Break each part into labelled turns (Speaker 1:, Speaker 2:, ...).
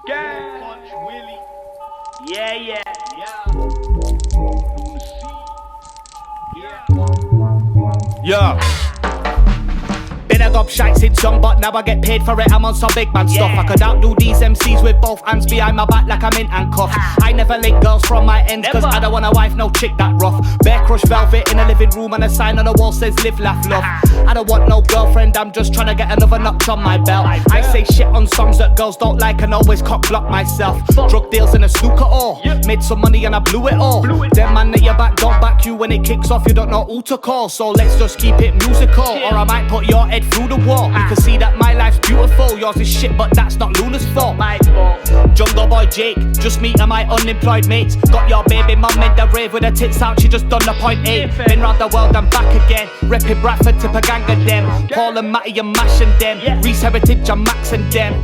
Speaker 1: Punch Willie. Yeah.
Speaker 2: Yeah. Been a gob shite since young, but now I get paid for it. I'm on some big man stuff. I could outdo these MCs with both hands behind my back like I'm in handcuffs. I never link girls from my ends, cause I don't want a wife, no chick that rough. Bear crush velvet in a living room and a sign on the wall says live, laugh, love. I don't want no girlfriend, I'm just trying to get another notch on my belt. I say shit on songs that girls don't like and always cock block myself. Drug deals in a snooker all. Made some money and I blew it all. Them man at your back don't back you when it kicks off, you don't know who to call. So let's just keep it musical, or I might put your head through the wall. You can see that my life's beautiful, yours is shit, but that's not Luna's fault. Jungle boy Jake, just me and my unemployed mates. Got your baby mum in the rave with her tits out, she just done the point 8. Been round the world and back again, repping Bradford to a gang of them. Paul and Matty and mashing them, Reese Heritage and Max and them.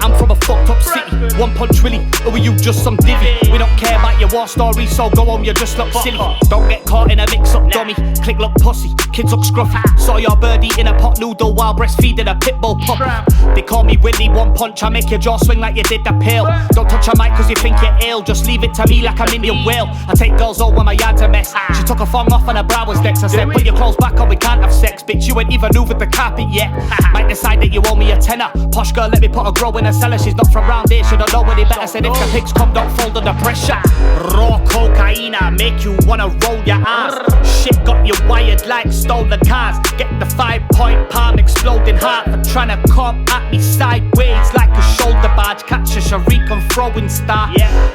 Speaker 2: I'm from a fucked up city, One Punch Willie, or were you just some divvy? We don't care about your war story, so go home, you just look silly. Don't get caught in a mix-up dummy, click look pussy, kids look scruffy. Saw your bird eating a pot noodle while breastfeeding a pitbull pup. They call me Willie One Punch, I make your jaw swing like you did the pill. Don't touch a mic cause you think you're ill, just leave it to me like I'm Indian Will. I take girls out when my yard's a mess. She took her thong off and her bra was next. I said put your clothes back or we can't have sex. Bitch, you ain't even hoovered the carpet yet. Might decide that you owe me a tenner. Posh girl, let me put a grow in a cellar. She's not from round here, she don't know any better. Said if the pigs come, don't fold under pressure. Raw cocaine, I make you wanna roll your ass. Shit got you wired like stolen cars. Get the 5-point palm exploding heart for trying to come at me sideways like a shoulder badge. Catch a Sharikan throwing star.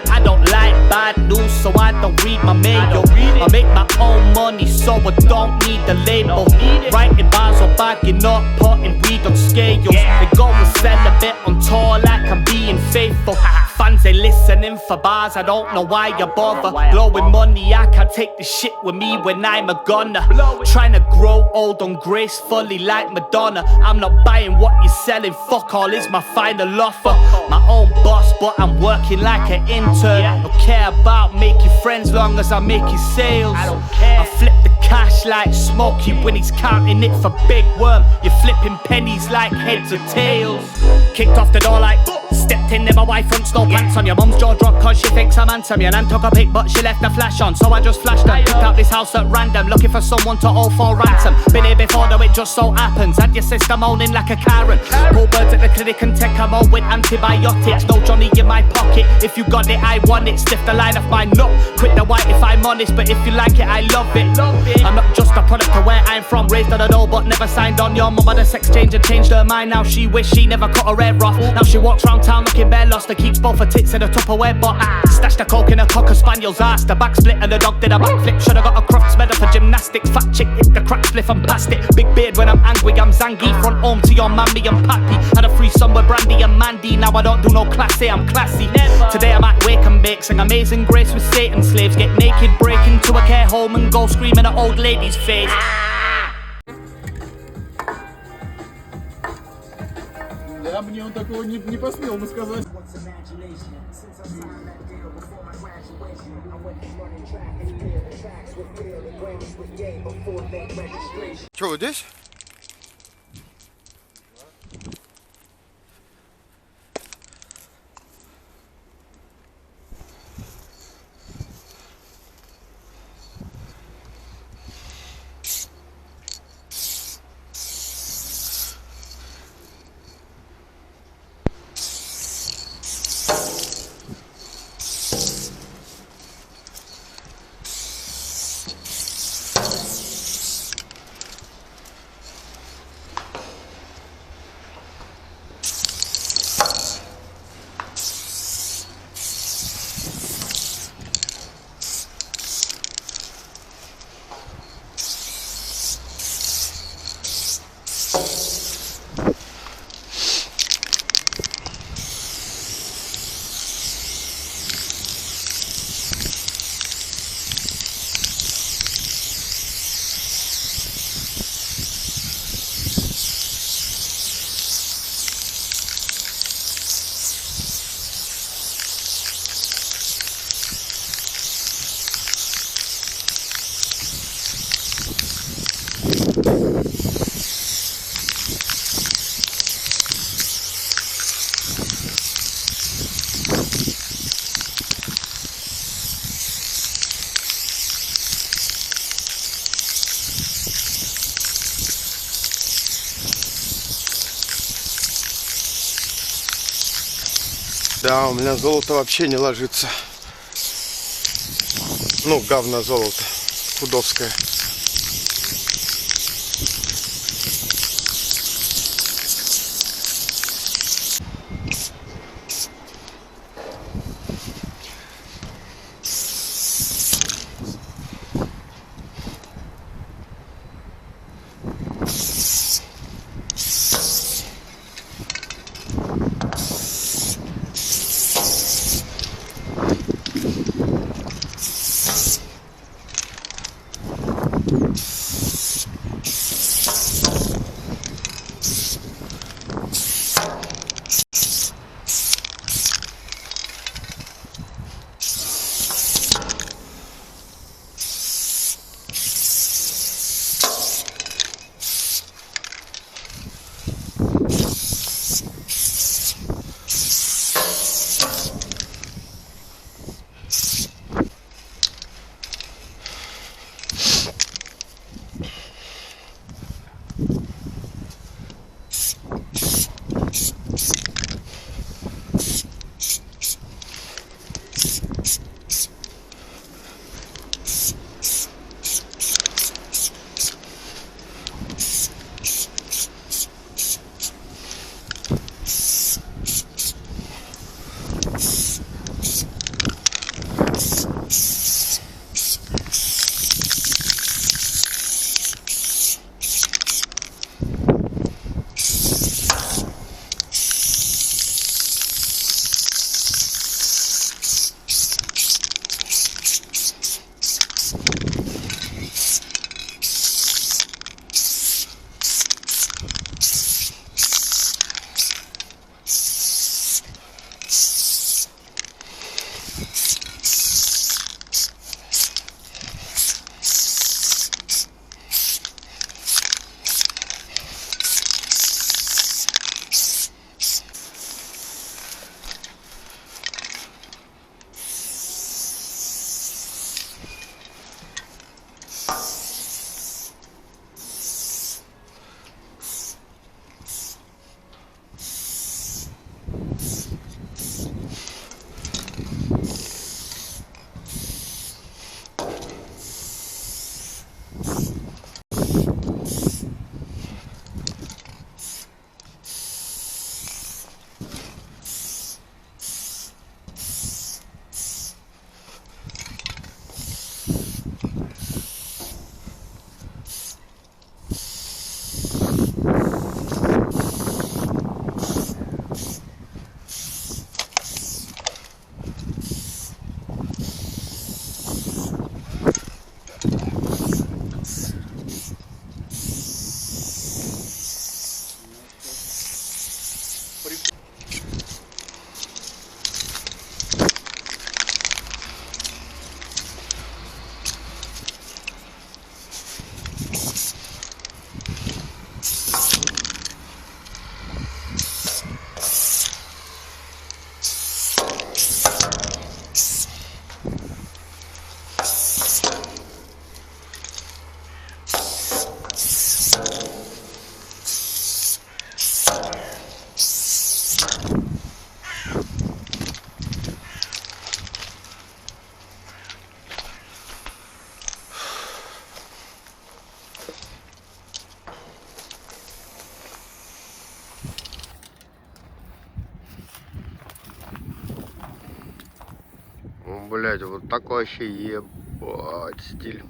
Speaker 2: I don't like bad news, so I don't read my mail. I make my own money, so I don't need the label. Writing bars or bagging up, putting weed on scales. They go and sell a bit on tour like I'm being faithful. Fans, they listening for bars, I don't know why you bother. Blowing money, I can't take the shit with me when I'm a gunner. Trying to grow old ungracefully like Madonna. I'm not buying what you're selling, fuck all is my final offer. My own boss, but I'm working like an intern. Don't care about making friends long as I make you sales. I flip the cash like Smokey when he's counting it for Big Worm. You're flipping pennies like heads or tails. Kicked off the door like stepped in, never wife fronts, no pants on. Your mum's jaw dropped cause she thinks I'm handsome. Your nan took a pic but she left the flash on, so I just flashed her. Picked out this house at random, looking for someone to all for ransom. Been here before though it just so happens. Had your sister moaning like a Karen. Pull birds at the clinic and take them all with antibiotics. No Johnny in my pocket, if you got it I want it. Stiff the line off my nut, quit the white if I'm honest. But if you like it I love it. I'm not just a product of where I'm from. Raised on a door but never signed on. Your mum had a sex change and changed her mind. Now she wish she never cut her hair off. Now she walks round town looking bare lost. Her keeps both her tits in a Tupperware but stashed the coke in a cocker spaniel's ass. The back split and the dog did a backflip. Should've got a Crufts medal for gymnastics. Fat chick hit the crack spliff and past it. Big beard when I'm angry, I'm zangy. Front home to your mammy and pappy. Had a free son with Brandy and Mandy. Now I don't do no classy, I'm classy. Today I'm at Wake and Bake, sing Amazing Grace with Satan slaves. Get naked, break into a care home and go screaming at old lady's face.
Speaker 3: Да, мне он такого не посмел бы сказать.
Speaker 4: Что, вот здесь? Да, у меня золото вообще не ложится. Ну, говно золото. Худовское. Блять, вот такой вообще ебать стиль.